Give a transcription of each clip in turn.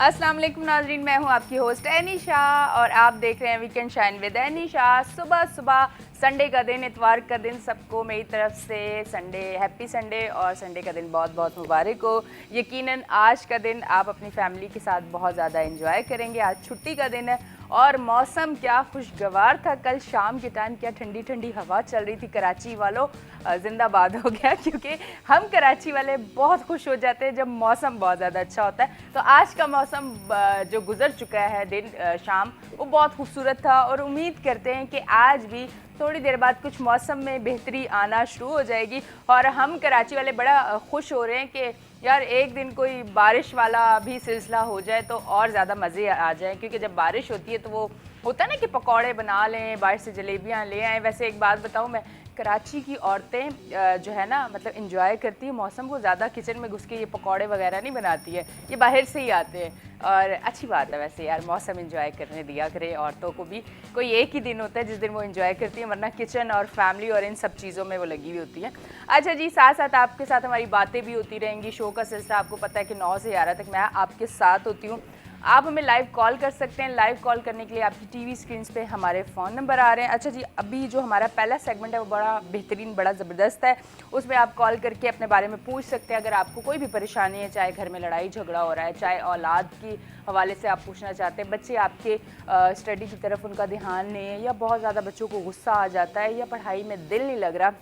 अस्सलाम वालेकुम नाज़रीन, मैं हूँ आपकी होस्ट एनिशा और आप देख रहे हैं वीकेंड शाइन विद एनिशा। सुबह सुबह संडे का दिन, इतवार का दिन, सबको मेरी तरफ से संडे हैप्पी संडे और संडे का दिन बहुत बहुत मुबारक हो। यकीनन आज का दिन आप अपनी फैमिली के साथ बहुत ज़्यादा एंजॉय करेंगे। आज छुट्टी का दिन है और मौसम क्या खुशगवार था। कल शाम के टाइम क्या ठंडी ठंडी हवा चल रही थी। कराची वालों जिंदाबाद हो गया, क्योंकि हम कराची वाले बहुत खुश हो जाते हैं जब मौसम बहुत ज़्यादा अच्छा होता है। तो आज का मौसम जो गुजर चुका है दिन शाम, वो बहुत खूबसूरत था और उम्मीद करते हैं कि आज भी थोड़ी देर बाद कुछ मौसम में बेहतरी आना शुरू हो जाएगी। और हम कराची वाले बड़ा खुश हो रहे हैं कि यार एक दिन कोई बारिश वाला भी सिलसिला हो जाए तो और ज़्यादा मज़े आ जाए, क्योंकि जब बारिश होती है तो वो होता है ना कि पकौड़े बना लें, बाहर से जलेबियाँ ले आएँ। वैसे एक बात बताऊँ, मैं कराची की औरतें जो है ना, मतलब इंजॉय करती है मौसम को, ज़्यादा किचन में घुस के ये पकौड़े वगैरह नहीं बनाती है, ये बाहर से ही आते हैं। और अच्छी बात है वैसे यार, मौसम इंजॉय करने दिया करे औरतों को भी। कोई एक ही दिन होता है जिस दिन वो इंजॉय करती है, वरना किचन और फैमिली और इन सब चीज़ों में वो लगी हुई होती है। अच्छा जी, साथ साथ आपके साथ हमारी बातें भी होती रहेंगी। शो का सिलसिला आपको पता है कि 9 से 11 तक मैं आपके साथ होती हूँ। आप हमें लाइव कॉल कर सकते हैं। लाइव कॉल करने के लिए आपकी टीवी स्क्रीन पे हमारे फ़ोन नंबर आ रहे हैं। अच्छा जी, अभी जो हमारा पहला सेगमेंट है वो बड़ा बेहतरीन, बड़ा ज़बरदस्त है। उसमें आप कॉल करके अपने बारे में पूछ सकते हैं। अगर आपको कोई भी परेशानी है, चाहे घर में लड़ाई झगड़ा हो रहा है, चाहे औलाद की हवाले से आप पूछना चाहते हैं, बच्चे आपके स्टडी की तरफ उनका ध्यान नहीं है, या बहुत ज़्यादा बच्चों को गुस्सा आ जाता है, या पढ़ाई में दिल नहीं लग रहा,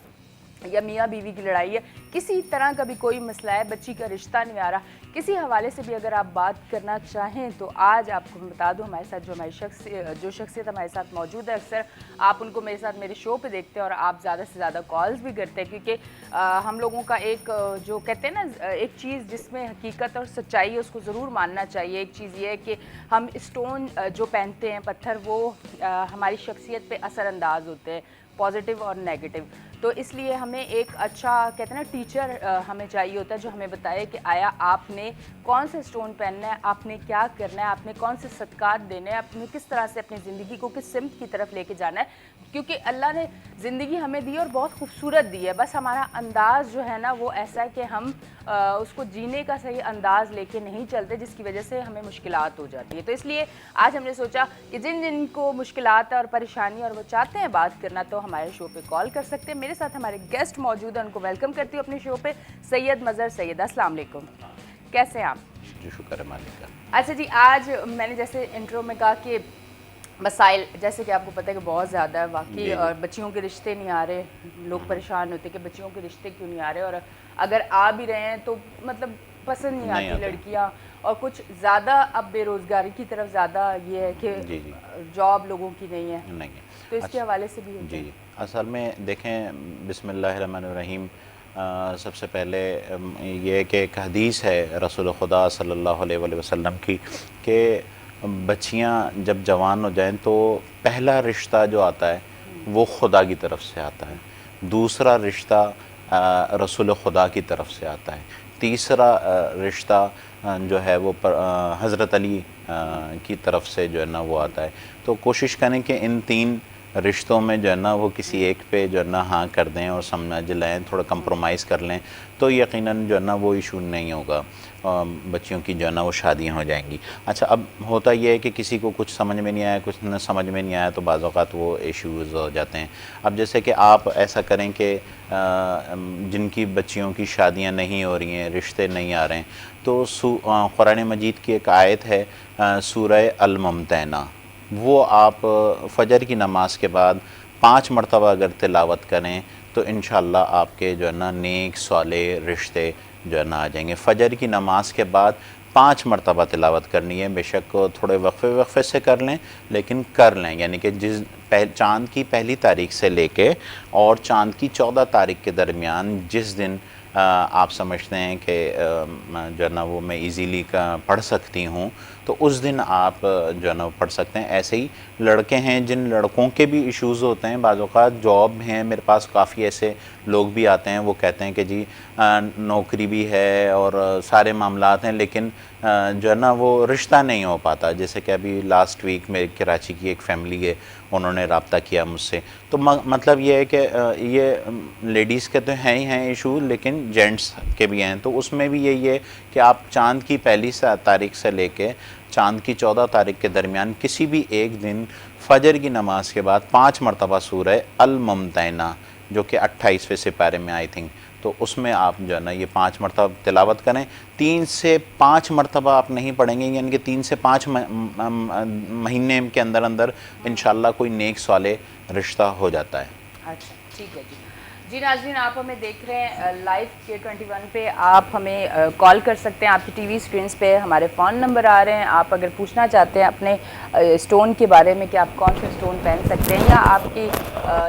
या मियाँ बीवी की लड़ाई है, किसी तरह का भी कोई मसला है, बच्ची का रिश्ता नहीं आ रहा, किसी हवाले से भी अगर आप बात करना चाहें तो आज आपको मैं बता दूं, हमारे साथ जो शख्सियत हमारे साथ मौजूद है, अक्सर आप उनको मेरे साथ मेरे शो पे देखते हैं और आप ज़्यादा से ज़्यादा कॉल्स भी करते हैं, क्योंकि हम लोगों का एक जो कहते हैं ना, एक चीज़ जिसमें हकीकत और सच्चाई है उसको ज़रूर मानना चाहिए। एक चीज़ ये है कि हम स्टोन जो पहनते हैं, पत्थर, वो हमारी शख्सियत पर असरअंदाज होते हैं, पॉजिटिव और नेगेटिव। तो इसलिए हमें एक अच्छा, कहते हैं ना, टीचर हमें चाहिए होता है जो हमें बताए कि आया आपने कौन से स्टोन पहनना है, आपने क्या करना है, आपने कौन से सदक़ात देने हैं, आपने किस तरह से अपनी ज़िंदगी को किस सिमत की तरफ लेके जाना है। क्योंकि अल्लाह ने ज़िंदगी हमें दी और बहुत खूबसूरत दी है, बस हमारा अंदाज़ जो है ना वो ऐसा है कि हम उसको जीने का सही अंदाज़ लेके नहीं चलते, जिसकी वजह से हमें मुश्किलात हो जाती है। तो इसलिए आज हमने सोचा कि जिन जिन को मुश्किलात और परेशानी और वो चाहते हैं बात करना, तो हमारे शो पे कॉल कर सकते हैं। मेरे साथ हमारे गेस्ट मौजूद हैं, उनको वेलकम करती हूँ अपने शो पे। सैयद मज़हर सैयद, अस्सलाम वालेकुम, कैसे हैं आप? जी शुक्र है मालिक का। अच्छा जी, आज मैंने जैसे इंट्रो में कहा कि मसाइल, जैसे कि आपको पता है कि बहुत ज़्यादा है वाकई, और बच्चियों के रिश्ते नहीं आ रहे, लोग परेशान होते हैं कि बच्चियों के रिश्ते क्यों नहीं आ रहे, और अगर आ भी रहे हैं तो मतलब पसंद नहीं आती लड़कियां, और कुछ ज़्यादा अब बेरोज़गारी की तरफ ज़्यादा ये है कि जॉब लोगों की नहीं है, तो इसके हवाले से भी जी जी। असल में देखें, बिस्मिल्लाहिर्रहमानिर्रहीम, सबसे पहले ये कि एक हदीस है रसूल खुदा सल्लल्लाहु अलैहि वसल्लम की कि बच्चियां जब जवान हो जाएं तो पहला रिश्ता जो आता है वो खुदा की तरफ से आता है, दूसरा रिश्ता रसूल खुदा की तरफ से आता है, तीसरा रिश्ता जो है वो हज़रत अली की तरफ से जो है ना वो आता है। तो कोशिश करें कि इन तीन रिश्तों में जो है ना वो किसी एक पे जो है ना हाँ कर दें और समझ लें, थोड़ा कंप्रोमाइज़ कर लें, तो यकीनन जो है ना वो इशू नहीं होगा, बच्चियों की जो है ना वो शादियाँ हो जाएंगी। अच्छा, अब होता ये है कि किसी को कुछ समझ में नहीं आया, कुछ न समझ में नहीं आया, तो बाज़ औक़ात वो इश्यूज़ हो जाते हैं। अब जैसे कि आप ऐसा करें कि जिनकी बच्चियों की शादियाँ नहीं हो रही हैं, रिश्ते नहीं आ रहे हैं, तो कुरान मजीद की एक आयत है सूरह अल-मुम्तहना, वो आप फ़जर की नमाज के बाद 5 मरतबा अगर तिलावत करें तो इंशाअल्लाह आपके जो है ना नेक सालेह रिश्ते जो है ना आ जाएंगे। फ़जर की नमाज के बाद 5 मरतबा तिलावत करनी है, बेशक थोड़े वक्फे से कर लें, लेकिन कर लें, यानी कि चाँद की पहली तारीख से लेके और चाँद की 14 तारीख के दरमियान जिस दिन आप समझते हैं कि जो है ना वो मैं इजीली पढ़ सकती हूँ, तो उस दिन आप जो है ना पढ़ सकते हैं। ऐसे ही लड़के हैं, जिन लड़कों के भी इश्यूज़ होते हैं, बाज़ औक़ात जॉब हैं, मेरे पास काफ़ी ऐसे लोग भी आते हैं, वो कहते हैं कि जी नौकरी भी है और सारे मामलात हैं, लेकिन जो है ना वो रिश्ता नहीं हो पाता। जैसे कि अभी लास्ट वीक में कराची की एक फ़ैमिली है, उन्होंने रब्ता किया मुझसे, तो मतलब ये है कि ये लेडीज़ के तो हैं ही हैं इशू, लेकिन जेंट्स के भी हैं। तो उसमें भी यही है कि आप चाँद की पहली तारीख से लेके चाँद की 14 तारीख के दरमियान किसी भी एक दिन फजर की नमाज के बाद 5 मरतबा सूरह अल मुमतहिना, जो कि 28वें सिपारे में आई थिंक, तो उसमें आप जो है ना ये 5 मरतबा तिलावत करें। 3 से 5 मरतबा आप नहीं पढ़ेंगे, यानी कि 3 से 5 महीने के अंदर अंदर इंशाल्लाह कोई नेक साले रिश्ता हो जाता है। अच्छा, ठीक है जी। जी नाज़रीन, आप हमें देख रहे हैं लाइव K21 पे, आप हमें कॉल कर सकते हैं। आपकी टीवी स्क्रीन्स पे हमारे फ़ोन नंबर आ रहे हैं। आप अगर पूछना चाहते हैं अपने स्टोन के बारे में कि आप कौन से स्टोन पहन सकते हैं, या आपकी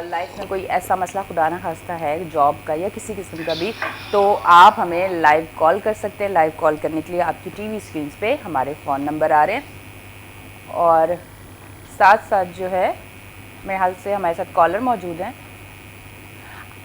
लाइफ में कोई ऐसा मसला खुदा ना खास्ता है जॉब का या किसी किस्म का भी, तो आप हमें लाइव कॉल कर सकते हैं। लाइव कॉल करने के लिए आपकी टीवी स्क्रीन्स पे हमारे फ़ोन नंबर आ रहे हैं। और साथ साथ जो है मेरे हाल से हमारे साथ कॉलर मौजूद हैं।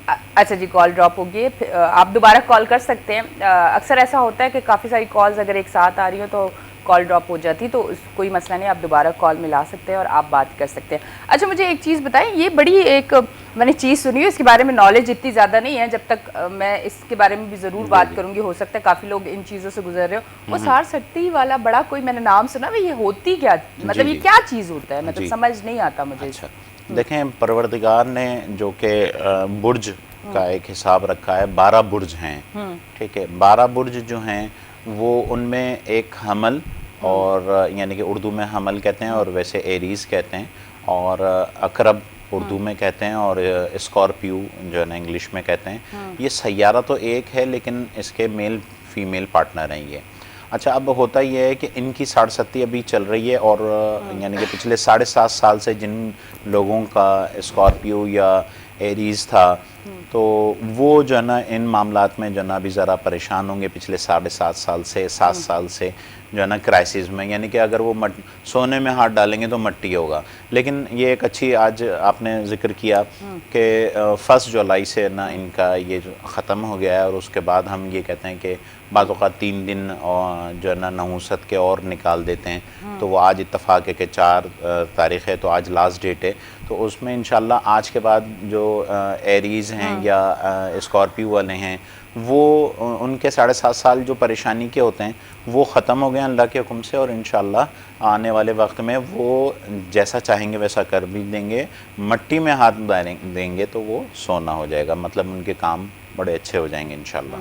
अच्छा जी, कॉल ड्रॉप हो गई, आप दोबारा कॉल कर सकते हैं। अक्सर ऐसा होता है कि काफ़ी सारी कॉल्स अगर एक साथ आ रही हो तो कॉल ड्रॉप हो जाती, तो कोई मसला नहीं, आप दोबारा कॉल मिला सकते हैं और आप बात कर सकते हैं। अच्छा, मुझे एक चीज़ बताएं, ये बड़ी एक मैंने चीज़ सुनी है, इसके बारे में नॉलेज इतनी ज़्यादा नहीं है, जब तक मैं इसके बारे में भी ज़रूर बात करूँगी, हो सकता है काफ़ी लोग इन चीज़ों से गुजर रहे हो। वो सार सत्ती वाला बड़ा कोई मैंने नाम सुना, भाई ये होती क्या, मतलब ये क्या चीज़ होता है, मतलब समझ नहीं आता मुझे। अच्छा, देखें, परवरदिगार ने जो कि बुर्ज का एक हिसाब रखा है, 12 बुर्ज हैं, ठीक है। 12 बुर्ज जो हैं वो उनमें एक हमल, और यानी कि उर्दू में हमल कहते हैं और वैसे एरीज़ कहते हैं, और अकरब उर्दू में कहते हैं, और स्कॉर्पियो जो है ना इंग्लिश में कहते हैं। ये सैयारा तो एक है, लेकिन इसके मेल फीमेल पार्टनर हैं ये। अच्छा, अब होता ये है कि इनकी 7.5 अभी चल रही है, और यानी कि पिछले 7.5 साल से जिन लोगों का स्कॉर्पियो या एरीज़ था, तो वो जो है ना इन मामलात में जो है ना अभी ज़रा परेशान होंगे पिछले 7.5 साल से, 7 साल से जो है ना क्राइसिस में, यानी कि अगर वो सोने में हाथ डालेंगे तो मट्टी होगा। लेकिन ये एक अच्छी, आज आपने जिक्र किया कि 1 जुलाई से ना इनका ये ख़त्म हो गया है, और उसके बाद हम ये कहते हैं कि बाज़ औक़ात 3 दिन जो है ना नहुसत के और निकाल देते हैं। तो वो आज इत्तफ़ाक़ है कि 4 तारीख़ है, तो आज लास्ट डेट है। तो उसमें इंशाल्लाह आज के बाद जो एरीज़ हैं या स्कॉर्पियो वाले हैं, वो उनके 7.5 साल जो परेशानी के होते हैं वो ख़त्म हो गए अल्लाह के हुक्म से, और इंशाल्लाह आने वाले वक्त में वो जैसा चाहेंगे वैसा कर भी देंगे। मट्टी में हाथ देंगे तो वो सोना हो जाएगा, मतलब उनके काम बड़े अच्छे हो जाएंगे इंशाल्लाह।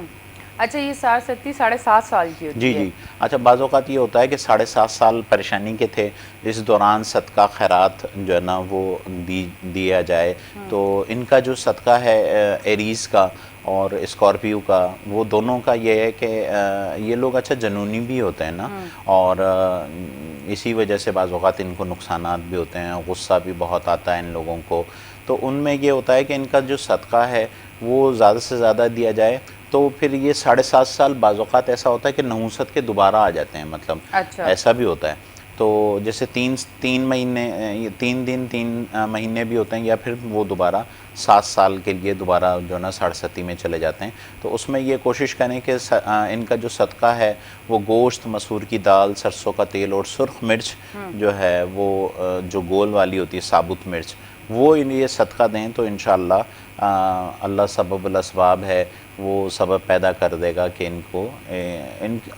अच्छा, ये 7.5 साल की होती जी है? जी। अच्छा, बाज़ औक़ात ये होता है कि 7.5 साल परेशानी के थे, इस दौरान सदका खैरात जो है ना वो दिया जाए। तो इनका जो सदका है एरीज़ का और स्कॉर्पियो का, वो दोनों का ये है कि ये लोग अच्छा जनूनी भी होते हैं ना, और इसी वजह से बाज़ औक़ात इनको नुकसानात भी होते हैं, गुस्सा भी बहुत आता है इन लोगों को। तो उनमें ये होता है कि इनका जो सदका है वो ज़्यादा से ज़्यादा दिया जाए, तो फिर ये 7.5 साल बाज़ औक़ात ऐसा होता है कि नहुसत के दोबारा आ जाते हैं, मतलब अच्छा। ऐसा भी होता है। तो जैसे 3 महीने, 3 दिन 3 महीने भी होते हैं, या फिर वो दोबारा 7 साल के लिए दोबारा जो है ना 7.5 में चले जाते हैं। तो उसमें ये कोशिश करें कि इनका जो सदका है वो गोश्त, मसूर की दाल, सरसों का तेल और सुर्ख मिर्च जो है वो जो गोल वाली होती है साबुत मिर्च, वो ये सदका दें, तो इंशाअल्लाह अल्लाह सबबुल असबाब है, वो सबब पैदा कर देगा कि इनको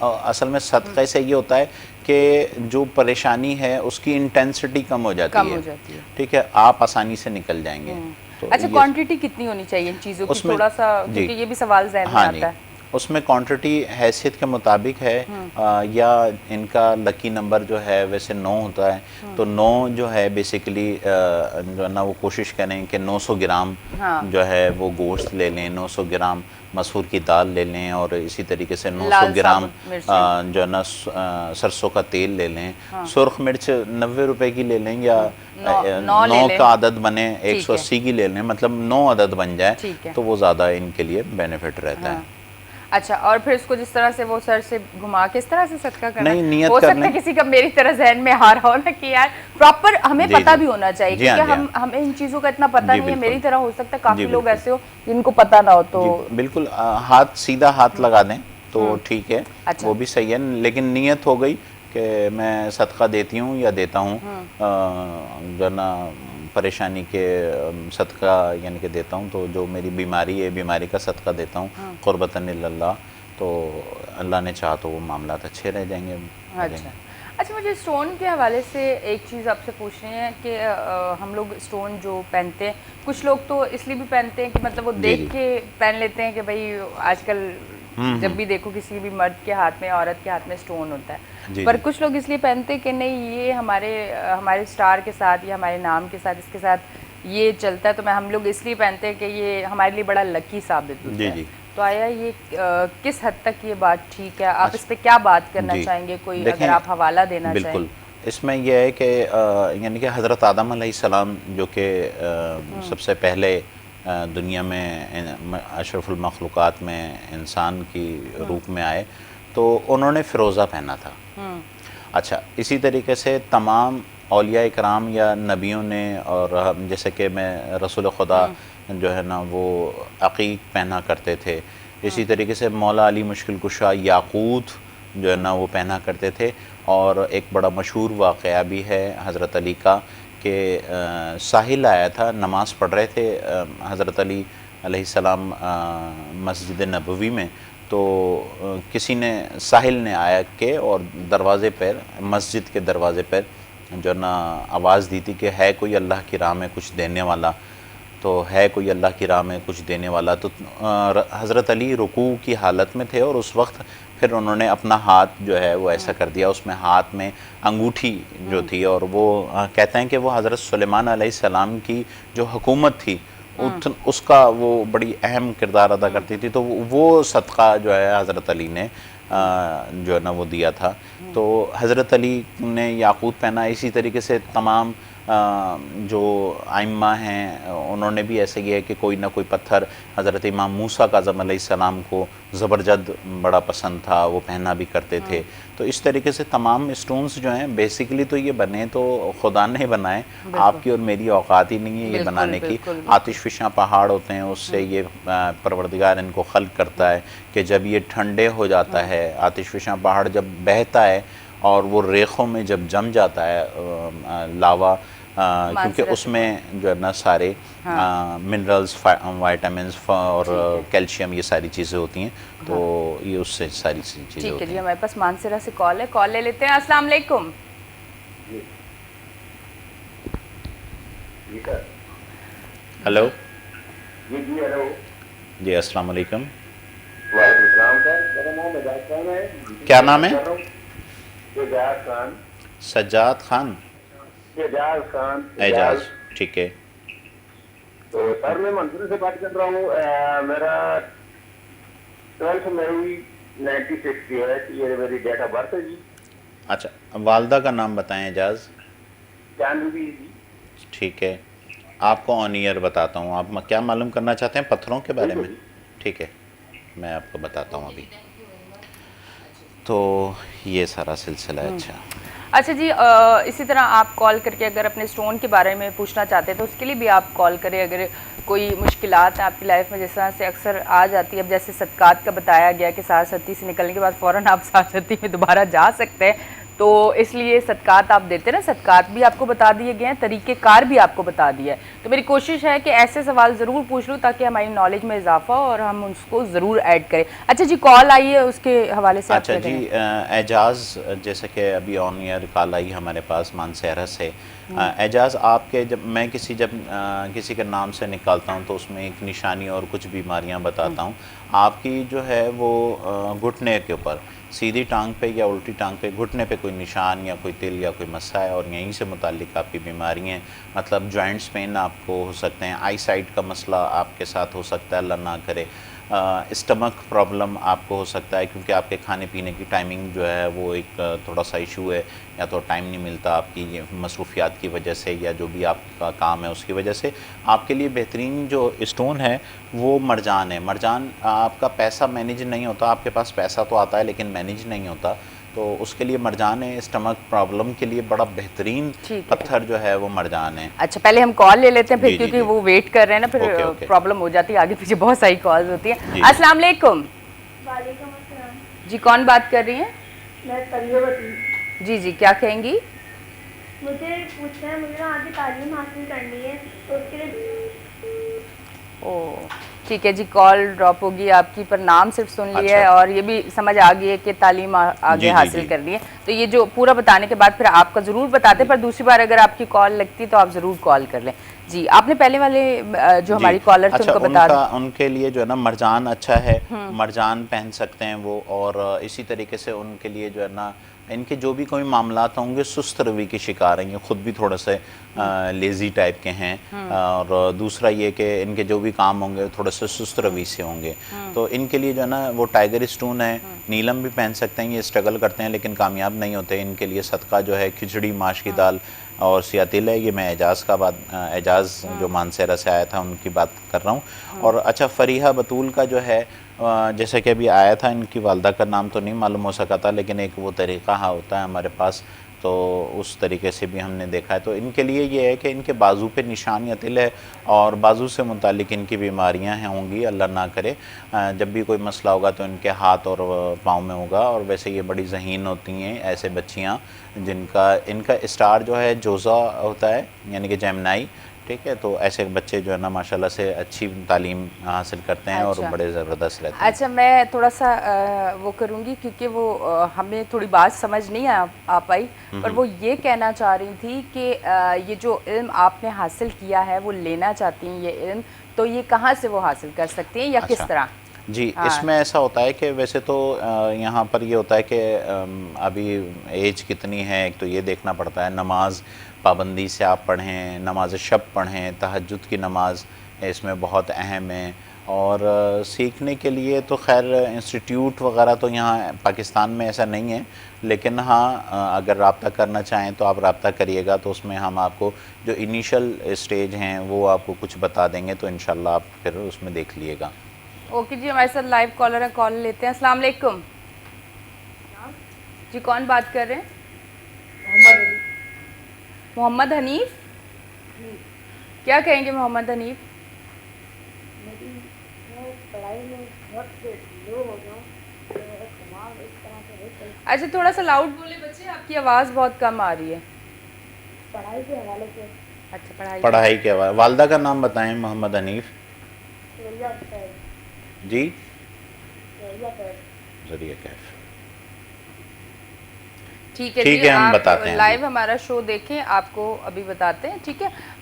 असल में सदक़े से ये होता है कि जो परेशानी है उसकी इंटेंसिटी कम हो जाती है, ठीक है, आप आसानी से निकल जाएंगे। तो अच्छा, क्वांटिटी कितनी होनी चाहिए इन चीज़ों की, थोड़ा सा, क्योंकि ये भी सवाल ज़हन में आता है। उसमें क्वांटिटी हैसियत के मुताबिक है, या इनका लकी नंबर जो है वैसे 9 होता है, तो 9 जो है बेसिकली जो है ना वो कोशिश करें कि 900 ग्राम जो है वो गोश्त ले लें, 900 ग्राम मसूर की दाल ले लें, और इसी तरीके से 900 ग्राम जो है ना सरसों का तेल ले लें। सुर्ख मिर्च 90 रुपए की ले लें, या 9 का आदद बने 180 की ले लें, मतलब 9 अदद बन जाए तो वो ज़्यादा इनके लिए बेनिफिट रहता है। अच्छा, और फिर उसको जिस तरह से वो सर से घुमा के इस तरह से सदका करना, नहीं, नियत हो कर सकता है लें। किसी का मेरी तरह जहन में आ रहा हो ना कि यार प्रॉपर हमें जी, पता जी। भी होना चाहिए, जी हाँ, क्योंकि जी हम हाँ। हमें इन चीज़ों का इतना पता जी, नहीं है। बिल्कुल। मेरी तरह हो सकता है जी, काफ़ी लोग बिल्कुल। ऐसे हो जिनको पता ना हो, तो जी, बिल्कुल हाथ सीधा हाथ लगा दें तो ठीक है, अच्छा। वो भी सही है, लेकिन नियत हो गई कि मैं सदका देती हूँ या देता हूँ, जो है ना परेशानी के सदका यानी कि देता हूँ, तो जो मेरी बीमारी है बीमारी का सदका देता हूँ क़ुर्बतन इल्लल्लाह, तो अल्लाह ने चाहा तो वो मामलात अच्छे रह जाएंगे, हो अच्छा। जाएंगे। अच्छा, मुझे स्टोन के हवाले से एक चीज़ आपसे पूछनी है कि हम लोग स्टोन जो पहनते हैं, कुछ लोग तो इसलिए भी पहनते हैं कि मतलब वो जी, देख जी। के पहन लेते हैं कि भाई आजकल जब भी देखो किसी भी मर्द के हाथ में, औरत के हाथ में स्टोन होता है। जी, पर जी। कुछ लोग इसलिए पहनते हैं कि नहीं, ये हमारे स्टार के साथ या हमारे नाम के साथ, इसके साथ ये चलता है, तो हम लोग इसलिए पहनते हैं कि ये हमारे लिए बड़ा लकी साबित होता जी, है। जी। तो आया ये किस हद तक ये बात ठीक है? आप इस अच्छा। पे क्या बात करना जी। चाहेंगे? कोई अगर देखें, आप हवाला देना चाहें? बिल्कुल, इसमें यह है कि यानी कि हज़रत आदम अलैहिस्सलाम जो कि सबसे पहले दुनिया में अशरफुल मखलूक़ात में इंसान की रूप में आए, तो उन्होंने फ़िरोज़ा पहना था। अच्छा, इसी तरीके से तमाम औलिया इकराम या नबियों ने, और हम जैसे कि मैं रसूल खुदा जो है ना वो अक़ीक़ पहना करते थे, इसी तरीके से मौला अली मुश्किल कुशा याकूत जो है ना वो पहना करते थे। और एक बड़ा मशहूर वाक़या भी है हज़रत अली का कि साहिल आया था, नमाज़ पढ़ रहे थे हज़रत अली अलैहिस्सलाम मस्जिद नबवी में, तो किसी ने, साहिल ने आया के और दरवाज़े पर, मस्जिद के दरवाज़े पर जो ना आवाज़ दी थी कि है कोई अल्लाह की राह में कुछ देने वाला, तो है कोई अल्लाह की राह में कुछ देने वाला। तो हज़रत अली रुकू की हालत में थे और उस वक्त फिर उन्होंने अपना हाथ जो है वो ऐसा कर दिया, उसमें हाथ में अंगूठी जो थी, और वो कहते हैं कि वो हज़रत सुलेमान अलैहिस्सलाम की जो हुकूमत थी उसका वो बड़ी अहम किरदार अदा करती थी, तो वो सदका जो है हज़रत अली ने जो है ना वो दिया था। तो हज़रत अली ने याकूत पहना। इसी तरीके से तमाम जो आइम्मा हैं उन्होंने भी ऐसे किया कि कोई ना कोई पत्थर, हज़रत इमाम मूसा काज़म अलैहिस्सलाम को ज़बरजद बड़ा पसंद था, वो पहना भी करते थे। तो इस तरीके से तमाम स्टोन्स जो हैं बेसिकली तो ये बने तो खुदा ने बनाए, आपकी और मेरी औकात ही नहीं है ये बनाने की। आतिशफिशां पहाड़ होते हैं, उससे ये परवरदिगार इनको खल्क करता है कि जब ये ठंडे हो जाता है, आतिशफिशां पहाड़ जब बहता है और वो रेखों में जब जम जाता है लावा, क्योंकि उसमें जो है ना सारे मिनरल्स, वाइटामिन्स और कैल्शियम, ये सारी चीज़ें होती हैं, तो ये उससे सारी चीज़ें होती हैं। ठीक है जी, हमारे पास मानसरा से कॉल है, कॉल ले लेते हैं। अस्सलाम वालेकुम। हेलो जी जी हेलो। जी, अस्सलाम वालेकुम। वालेकुम सलाम सर, मेरा नाम एजाज खान है। क्या नाम है? एजाज खान। सज्जाद खान? एजाज खान। एजाज, ठीक है। तो सर मैं मंसूर से बात कर रहा हूँ। मेरा 12 मई 96 की है, ये मेरी डेट ऑफ बर्थ है जी। अच्छा, वालदा का नाम बताएं एजाज। जानवी जी। ठीक है, आपको ऑन ईयर बताता हूँ। आप क्या मालूम करना चाहते हैं पत्थरों के बारे में? ठीक है, मैं आपको बताता हूँ अभी। तो ये सारा सिलसिला है। अच्छा जी, इसी तरह आप कॉल करके अगर अपने स्टोन के बारे में पूछना चाहते हैं तो उसके लिए भी आप कॉल करें। अगर कोई मुश्किलात आपकी लाइफ में जिस तरह से अक्सर आ जाती है, अब जैसे सदकात का बताया गया कि सारसती से निकलने के बाद फ़ौरन आप सारसती में दोबारा जा सकते हैं, तो इसलिए सदकात आप देते ना, सदकात भी आपको बता दिए गए हैं, तरीक़ेकार भी आपको बता दिया है। तो मेरी कोशिश है कि ऐसे सवाल ज़रूर पूछ लूँ ताकि हमारी नॉलेज में इजाफा हो और हम उसको ज़रूर ऐड करें। अच्छा जी, कॉल आई है, उसके हवाले से अच्छा जी, एजाज, जैसे कि अभी ऑन ईयर कॉल आई हमारे पास मानसहरा से। एजाज, आपके जब मैं किसी के नाम से निकालता हूँ तो उसमें एक निशानी और कुछ बीमारियाँ बताता हूँ। आपकी जो है वो घुटने के ऊपर, सीधी टांग पे या उल्टी टांग पे, घुटने पे कोई निशान या कोई तिल या कोई मस्सा है, और यहीं से मुताल्लिक आपकी बीमारी हैं। मतलब जॉइंट्स पेन आपको हो सकते हैं, आई साइट का मसला आपके साथ हो सकता है, अल्लाह ना करे, स्टमक प्रॉब्लम आपको हो सकता है, क्योंकि आपके खाने पीने की टाइमिंग जो है वो एक थोड़ा सा इशू है, या तो टाइम नहीं मिलता आपकी मसरूफियात की वजह से, या जो भी आपका काम है उसकी वजह से। आपके लिए बेहतरीन जो स्टोन है वो मरजान है। मरजान आपका पैसा मैनेज नहीं होता, आपके पास पैसा तो आता है लेकिन मैनेज नहीं होता, तो उसके लिए मरजान है। स्टमक प्रॉब्लम के लिए बड़ा बेहतरीन पत्थर जो है वो मरजान है। अच्छा, पहले हम कॉल ले लेते हैं फिर, जी, क्योंकि जी। वो वेट कर रहे हैं ना, फिर ओके। प्रॉब्लम हो जाती है, आगे पीछे बहुत सारी कॉल्स होती हैं। जी। अस्सलाम वालेकुम। वालेकुम अस्सलाम। जी, कौन बात कर रही हैं? मैं तरीबती। जी जी, क्या कहेंगी? मुझे पूछना है, मुझे ना आगे तालीम हासिल करनी है, तो उसके लिए ओ ठीक है जी, कॉल ड्रॉप होगी आपकी, पर नाम सिर्फ सुन लिया है अच्छा। और ये भी समझ आ गई है कि तालीम आगे जी, हासिल जी। करनी है। तो ये जो पूरा बताने के बाद फिर आपका ज़रूर बताते, पर दूसरी बार अगर आपकी कॉल लगती तो आप ज़रूर कॉल कर लें। जी, आपने पहले वाले जो जी। हमारी कॉलर थे अच्छा, उनको बता दें। उनके लिए जो है ना मरजान अच्छा है, मरजान पहन सकते हैं वो। और इसी तरीके से उनके लिए जो है ना, इनके जो भी कोई मामलात होंगे, सुस्त रवि के शिकार हैं, ये खुद भी थोड़ा से लेज़ी टाइप के हैं। और दूसरा ये कि इनके जो भी काम होंगे थोड़े से सुस्त रवि से होंगे। तो इनके लिए जो है ना वो टाइगर स्टोन है, नीलम भी पहन सकते हैं। ये स्ट्रगल करते हैं लेकिन कामयाब नहीं होते। इनके लिए सदका जो है खिचड़ी, माश की दाल और सियातिल है। ये मैं एजाज़ जो मानसेरा से आया था उनकी बात कर रहा हूँ। और अच्छा, फरीहा बतूल का जो है, जैसे कि अभी आया था, इनकी वालदा का नाम तो नहीं मालूम हो सका था, लेकिन एक वो तरीक़ा होता है हमारे पास, तो उस तरीके से भी हमने देखा है। तो इनके लिए ये है कि इनके बाजू पे निशान या तिल है, और बाजू से मुतालिक इनकी बीमारियां हैं होंगी, अल्लाह ना करे। जब भी कोई मसला होगा तो इनके हाथ और पाँव में होगा। और वैसे ये बड़ी ज़हीन होती हैं ऐसे बच्चियाँ जिनका, इनका स्टार जो है जोज़ा होता है, यानी कि जेमिनाई। ठीक है, तो ऐसे बच्चे जो है ना माशाल्लाह से अच्छी तालीम हासिल करते हैं। अच्छा। और बड़े ज़बरदस्त रहते हैं। अच्छा, मैं थोड़ा सा वो करूँगी, क्योंकि वो हमें थोड़ी बात समझ नहीं आ पाई, पर वो ये कहना चाह रही थी कि ये जो इल्म आपने हासिल किया है, वो लेना चाहती हैं ये इल्म, तो ये कहाँ से वो हासिल कर सकती हैं या किस अच्छा। तरह? जी, हाँ। इसमें ऐसा होता है कि वैसे तो यहाँ पर ये होता है कि अभी एज कितनी है, एक तो ये देखना पड़ता है। नमाज पाबंदी से आप पढ़ें, नमाज शब पढ़ें, तहज्जुद की नमाज इसमें बहुत अहम है। और सीखने के लिए तो खैर इंस्टीट्यूट वगैरह तो यहाँ पाकिस्तान में ऐसा नहीं है, लेकिन हाँ अगर रब्ता करना चाहें तो आप रब्ता करिएगा, तो उसमें हम आपको जो इनिशियल स्टेज हैं वो आपको कुछ बता देंगे, तो इंशाल्लाह आप फिर उसमें देख लीजिएगा। ओके जी, हमारे साथ लाइव कॉलर है, कॉल लेते हैं। अस्सलाम वालेकुम जी, कौन बात कर रहे हैं? मोहम्मद हनीफ। क्या कहेंगे मोहम्मद हनीफ? पढ़ाई में बहुत लो हो जाऊँ, तो दिमाग इस तरह से नहीं चल, अच्छा, थोड़ा सा लाउड बोले बच्चे, आपकी आवाज़ बहुत कम आ रही है। पढ़ाई के हवाले से अच्छा, पढ़ाई के बाद वालदा का नाम बताएं मोहम्मद हनीफ रैया फैज, जी। रैया फैज। जरिए कैफ। ठीक है ठीक जी, है, हम आप बताते हैं लाइव हमारा शो देखें, आपको अभी बताते हैं, ठीक है।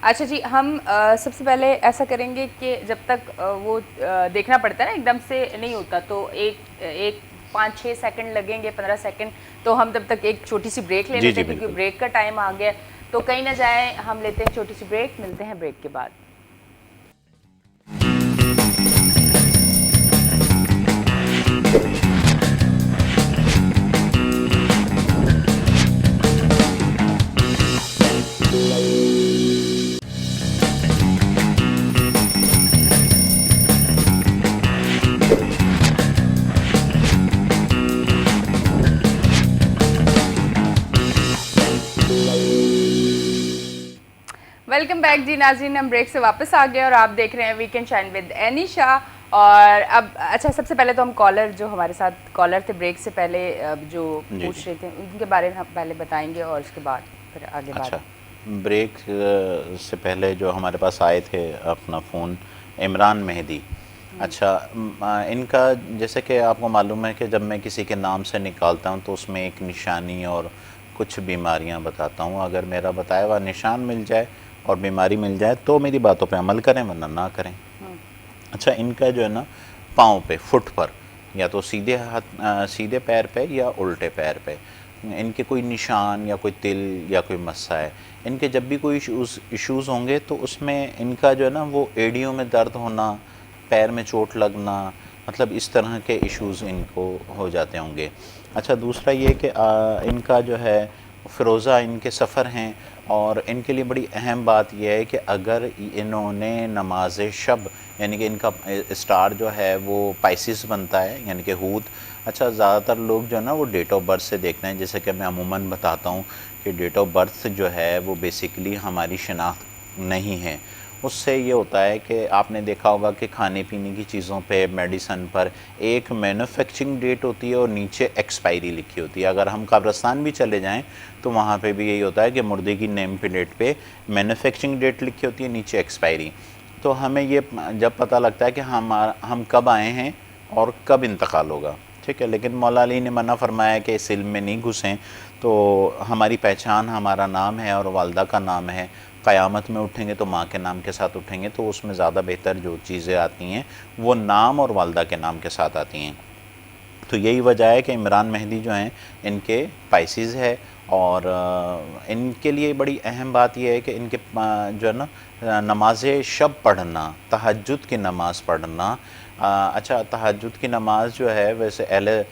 अच्छा जी, हम सबसे पहले ऐसा करेंगे कि जब तक वो देखना पड़ता है ना, एकदम से नहीं होता, तो एक 5-6 सेकंड लगेंगे, 15 सेकंड, तो हम तब तक एक छोटी सी ब्रेक ले जी, लेते जी, हैं, क्योंकि बिल्कुल। ब्रेक का टाइम आ गया। तो कहीं ना जाए, हम लेते हैं छोटी सी ब्रेक, मिलते हैं ब्रेक के बाद। वेलकम बैक जी नाज़रीन, हम ब्रेक से वापस आ गए और आप देख रहे हैं वीकेंड शाइन विद एनिशा। और अब अच्छा, सबसे पहले तो हम कॉलर, जो हमारे साथ कॉलर थे ब्रेक से पहले, जो जी, पूछ रहे थे, उनके बारे में हम पहले बताएंगे और उसके बाद फिर आगे बात। अच्छा, ब्रेक से पहले जो हमारे पास आए थे अपना फ़ोन, इमरान मेहदी। अच्छा, इनका जैसे कि आपको मालूम है कि जब मैं किसी के नाम से निकालता हूं तो उसमें एक निशानी और कुछ बीमारियां बताता हूं। अगर मेरा बताया हुआ निशान मिल जाए और बीमारी मिल जाए तो मेरी बातों पे अमल करें, वरना ना करें। अच्छा, इनका जो है ना पाँव पे, फुट पर, या तो सीधे हाथ सीधे पैर पे या उल्टे पैर पे इनके कोई निशान या कोई तिल या कोई मस्सा है। इनके जब भी कोई इश्यूज़ होंगे तो उसमें इनका जो है ना वो एड़ियों में दर्द होना, पैर में चोट लगना, मतलब इस तरह के इश्यूज़ इनको हो जाते होंगे। अच्छा, दूसरा ये कि इनका जो है फ़िरोज़ा इनके सफ़र हैं, और इनके लिए बड़ी अहम बात यह है कि अगर इन्होंने नमाज शब, यानी कि इनका स्टार जो है वो पाइसिस बनता है, यानी कि हूत। अच्छा, ज़्यादातर लोग जो है ना वो डेट ऑफ बर्थ से देखते हैं, जैसे कि मैं अमूमन बताता हूँ कि डेट ऑफ बर्थ जो है वो बेसिकली हमारी शनाख्त नहीं है। उससे ये होता है कि आपने देखा होगा कि खाने पीने की चीज़ों पे, मेडिसन पर एक मैन्युफैक्चरिंग डेट होती है और नीचे एक्सपायरी लिखी होती है। अगर हम कब्रिस्तान भी चले जाएं तो वहाँ पे भी यही होता है कि मुर्दे की नेम प्लेट पे मैन्युफैक्चरिंग डेट लिखी होती है, नीचे एक्सपायरी। तो हमें ये जब पता लगता है कि हम कब आए हैं और कब इंतकाल होगा, ठीक है। लेकिन मौला अली ने मना फरमाया कि इस इल्म में नहीं घुसें। तो हमारी पहचान हमारा नाम है और वालदा का नाम है। क़यामत में उठेंगे तो माँ के नाम के साथ उठेंगे, तो उसमें ज़्यादा बेहतर जो चीज़ें आती हैं वो नाम और वालदा के नाम के साथ आती हैं। तो यही वजह है कि इमरान मेहदी जो हैं इनके पाइसिस है, और इनके लिए बड़ी अहम बात यह है कि इनके जो है ना नमाज शब पढ़ना, तहज्जुद की नमाज़ पढ़ना। अच्छा, तहज्जुद की नमाज़ जो है वैसे अहले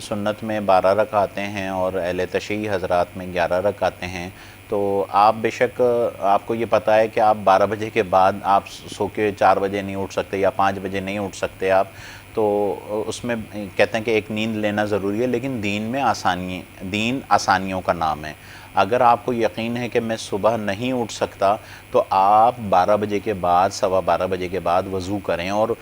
सुन्नत में 12 रकातें हैं और अहले तशय्युई हज़रात में 11 रकातें हैं। तो आप बेशक आपको ये पता है कि आप 12 बजे के बाद आप सो के 4 बजे नहीं उठ सकते या 5 बजे नहीं उठ सकते आप, तो उसमें कहते हैं कि एक नींद लेना ज़रूरी है। लेकिन दीन आसानियों का नाम है। अगर आपको यकीन है कि मैं सुबह नहीं उठ सकता तो आप 12 बजे के बाद, 12:15 बजे के बाद वज़ू करें और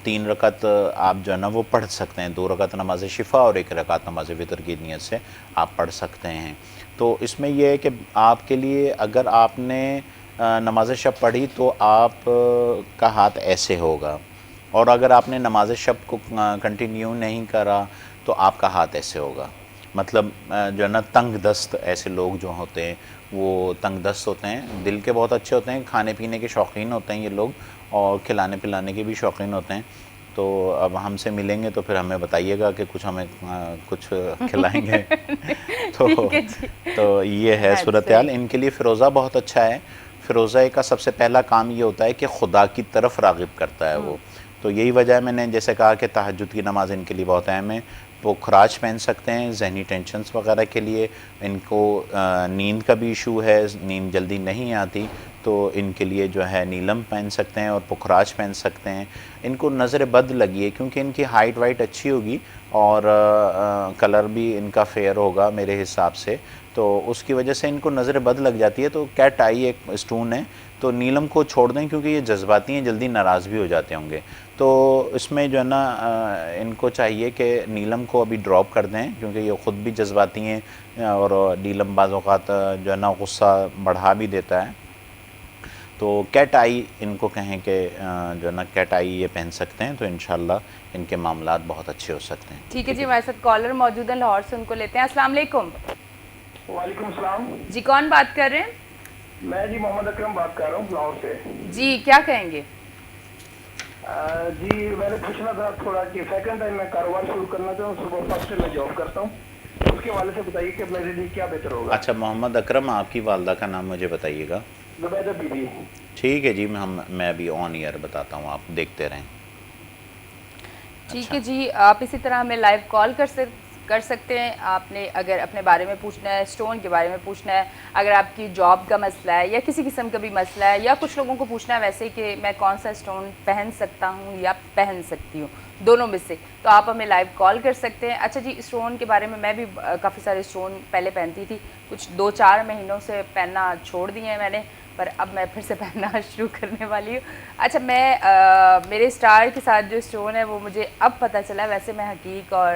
3 रकात आप जो है ना वो पढ़ सकते हैं। 2 रकात नमाज शिफ़ा और 1 रकात नमाज वितर की नीयत से आप पढ़ सकते हैं। तो इसमें यह है कि आपके लिए अगर आपने नमाज शब पढ़ी तो आप का हाथ ऐसे होगा, और अगर आपने नमाज शब को कंटिन्यू नहीं करा तो आपका हाथ ऐसे होगा। मतलब जो है ना तंग दस्त, ऐसे लोग जो होते हैं वो तंग दस्त होते हैं, दिल के बहुत अच्छे होते हैं, खाने पीने के शौकीन होते हैं ये लोग, और खिलाने पिलाने के भी शौकीन होते हैं। तो अब हमसे मिलेंगे तो फिर हमें बताइएगा कि कुछ हमें कुछ खिलाएंगे। तो ये है सूरत हाल। इनके लिए फ़िरोज़ा बहुत अच्छा है। फ़िरोज़ा का सबसे पहला काम ये होता है कि खुदा की तरफ राग़िब करता है वो। तो यही वजह है, मैंने जैसे कहा कि तहज्जुद की नमाज़ इनके लिए बहुत अहम है। वो खराज पहन सकते हैं जहनी टेंशन्स वगैरह के लिए। इनको नींद का भी इशू है, नींद जल्दी नहीं आती, तो इनके लिए जो है नीलम पहन सकते हैं और पुखराज पहन सकते हैं। इनको नज़र बद लगी है क्योंकि इनकी हाइट वाइट अच्छी होगी और कलर भी इनका फेयर होगा मेरे हिसाब से, तो उसकी वजह से इनको नज़र बद लग जाती है। तो कैट आई एक स्टोन है, तो नीलम को छोड़ दें क्योंकि ये जज्बाती हैं, जल्दी नाराज़ भी हो जाते होंगे। तो इसमें जो है ना इनको चाहिए कि नीलम को अभी ड्रॉप कर दें क्योंकि ये ख़ुद भी जज्बाती हैं और नीलम बाज़ औक़ात जो है ना गुस्सा बढ़ा भी देता है। तो कैट आई इनको कहें कि जो है ना कैट आई ये पहन सकते हैं, तो इंशाल्लाह इनके मामलात बहुत अच्छे हो सकते हैं। ठीक है जी, हमारे साथ कॉलर मौजूद है लाहौर से, उनको लेते हैं। अस्सलाम वालेकुम। वालेकुम सलाम जी, कौन बात कर रहे हैं? मैं जी मोहम्मद अकरम बात कर रहा हूँ लाहौर से। जी, क्या कहेंगे? जी मैंने पूछना था थोड़ा कि सेकंड टाइम मैं कारोबार शुरू करना चाहूँ, सुबह फर्स्ट से मैं जॉब करता हूँ, उसके हवाले से बताइए कि मेरे लिए क्या बेहतर होगा। अच्छा मोहम्मद अकरम, आपकी वालदा का नाम मुझे बताइएगा। जुबैदा बीबी। ठीक है जी, मैं अभी ऑन ईयर बताता हूँ, आप देखते रहें। ठीक है जी, आप इसी तरह हमें लाइव कॉल कर सकते हैं। आपने अगर अपने बारे में पूछना है, स्टोन के बारे में पूछना है, अगर आपकी जॉब का मसला है या किसी किस्म का भी मसला है, या कुछ लोगों को पूछना है वैसे कि मैं कौन सा स्टोन पहन सकता हूँ या पहन सकती हूँ, दोनों में से, तो आप हमें लाइव कॉल कर सकते हैं। अच्छा जी, स्टोन के बारे में मैं भी काफ़ी सारे स्टोन पहले पहनती थी, कुछ 2-4 महीनों से पहनना छोड़ दिए हैं मैंने, पर अब मैं फिर से पहनना शुरू करने वाली हूँ। अच्छा, मैं मेरे स्टार के साथ जो स्टोन है वो मुझे अब पता चला, वैसे मैं हकीक और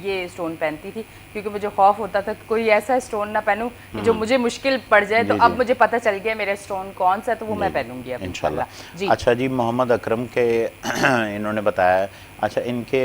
ये स्टोन पहनती थी क्योंकि मुझे खौफ होता था कि कोई ऐसा स्टोन ना पहनूं कि जो मुझे मुश्किल पड़ जाए। तो अब मुझे पता चल गया मेरा स्टोन कौन सा, तो वो मैं पहनूंगी अब इंशाल्लाह जी। अच्छा जी, मोहम्मद अकरम के इन्होंने बताया, अच्छा इनके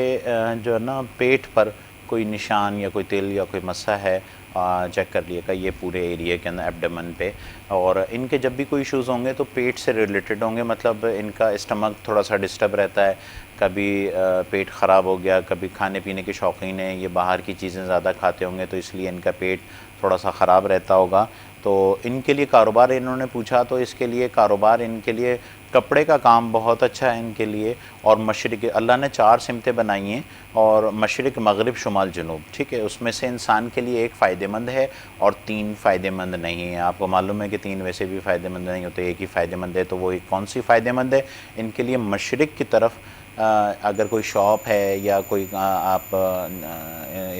जो है ना पेट पर कोई निशान या कोई तिल या कोई मस्सा है, चेक कर लिएगा ये पूरे एरिया के अंदर एब्डोमेन पे। और इनके जब भी कोई इश्यूज़ होंगे तो पेट से रिलेटेड होंगे, मतलब इनका स्टमक थोड़ा सा डिस्टर्ब रहता है, कभी पेट ख़राब हो गया, कभी खाने पीने के शौकीन हैं, ये बाहर की चीज़ें ज़्यादा खाते होंगे तो इसलिए इनका पेट थोड़ा सा ख़राब रहता होगा। तो इनके लिए कारोबार इन्होंने पूछा, तो इसके लिए कारोबार इनके लिए कपड़े का काम बहुत अच्छा है इनके लिए। और मशरिक़, अल्लाह ने 4 सिमतें बनाई हैं और मशरिक़, मगरिब, शुमाल, जनूब, ठीक है। उसमें से इंसान के लिए एक फ़ायदेमंद है और 3 फ़ायदेमंद नहीं है। आपको मालूम है कि 3 वैसे भी फ़ायदेमंद नहीं होते, एक ही फ़ायदेमंद है। तो वो एक कौन सी फ़ायदेमंद है? इनके लिए मशरिक़ की तरफ अगर कोई शॉप है या कोई आप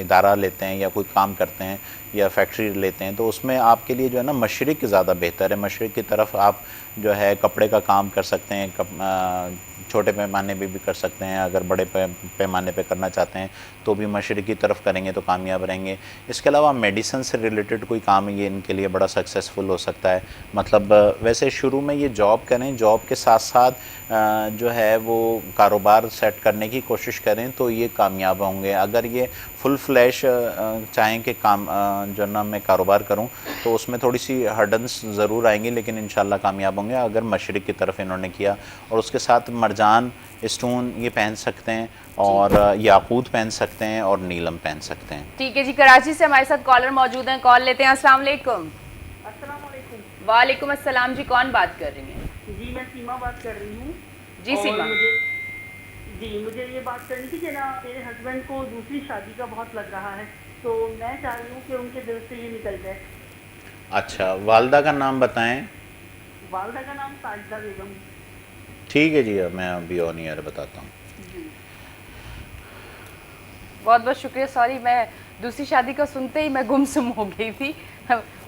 इदारा लेते हैं या कोई काम करते हैं या फैक्ट्री लेते हैं, तो उसमें आपके लिए जो है ना मशरिक़ ज़्यादा बेहतर है। मशरिक़ की तरफ आप जो है कपड़े का काम कर सकते हैं, छोटे पैमाने पे भी कर सकते हैं। अगर बड़े पैमाने पे करना चाहते हैं तो भी मशरिक़ की तरफ करेंगे तो कामयाब रहेंगे। इसके अलावा मेडिसिन से रिलेटेड कोई काम ये इनके लिए बड़ा सक्सेसफुल हो सकता है। मतलब वैसे शुरू में ये जॉब करें, जॉब के साथ साथ जो है वो कारोबार सेट करने की कोशिश करें तो ये कामयाब होंगे। अगर ये फुल फ्लैश चाहें कि काम जो ना मैं कारोबार करूं, तो उसमें थोड़ी सी हर्डन्स ज़रूर आएंगी, लेकिन इंशाल्लाह कामयाब होंगे अगर मशरिक़ की तरफ इन्होंने किया। और उसके साथ मरजान स्टोन ये पहन सकते हैं और याकूत पहन सकते हैं और नीलम पहन सकते हैं। ठीक है जी, कराची से हमारे साथ कॉलर मौजूद हैं, कॉल लेते हैं। अस्सलाम वालेकुम। अस्सलाम वालेकुम। वालेकुम अस्सलाम जी, कौन बात कर रही हैं? जी मैं सीमा बात कर रही हूँ। जी सीमा। मुझे ये बात करनी थी कि ना मेरे हस्बैंड को दूसरी शादी का बहुत लग रहा है, तो मैं चाह रही हूँ कि उनके दिल से ये निकल जाए। अच्छा, वालदा का नाम बताएं। वालदा का नाम साजिदा बेगम। ठीक है जी, मैं अभी ऑन एयर बताता हूँ। बहुत बहुत शुक्रिया। सॉरी, मैं दूसरी शादी का सुनते ही मैं गुमसुम हो गई थी।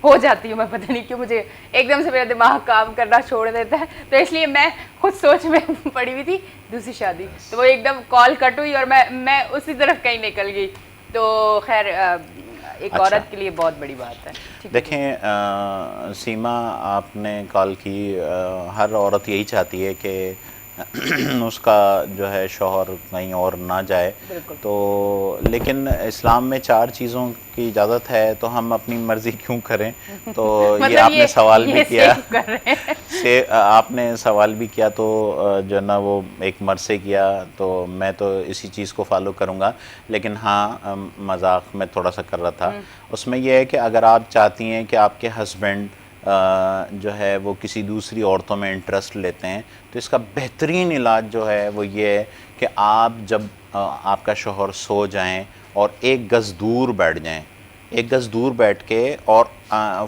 हो जाती हूँ मैं, पता नहीं क्यों मुझे एकदम से मेरा दिमाग काम करना छोड़ देता है, तो इसलिए मैं खुद सोच में पड़ी हुई थी दूसरी शादी, तो वो एकदम कॉल कट हुई और मैं उसी तरफ कहीं निकल गई। तो खैर एक अच्छा। औरत के लिए बहुत बड़ी बात है। ठीक है। देखें सीमा, आपने कॉल की, हर औरत यही चाहती है कि उसका जो है शौहर कहीं और ना जाए। बिल्कुल। तो लेकिन इस्लाम में 4 चीज़ों की इजाज़त है, तो हम अपनी मर्ज़ी क्यों करें? तो मतलब ये आपने सवाल भी किया सेव कर रहे हैं। से आपने सवाल भी किया, तो जो ना वो एक मर्द से किया, तो मैं तो इसी चीज़ को फॉलो करूँगा। लेकिन हाँ, मजाक में थोड़ा सा कर रहा था। उसमें यह है कि अगर आप चाहती हैं कि आपके हस्बैंड जो है वो किसी दूसरी औरतों में इंटरेस्ट लेते हैं, तो इसका बेहतरीन इलाज जो है वो ये है कि आप जब आपका शौहर सो जाएं और 1 गज़ दूर बैठ जाएं, 1 गज़ दूर बैठ के और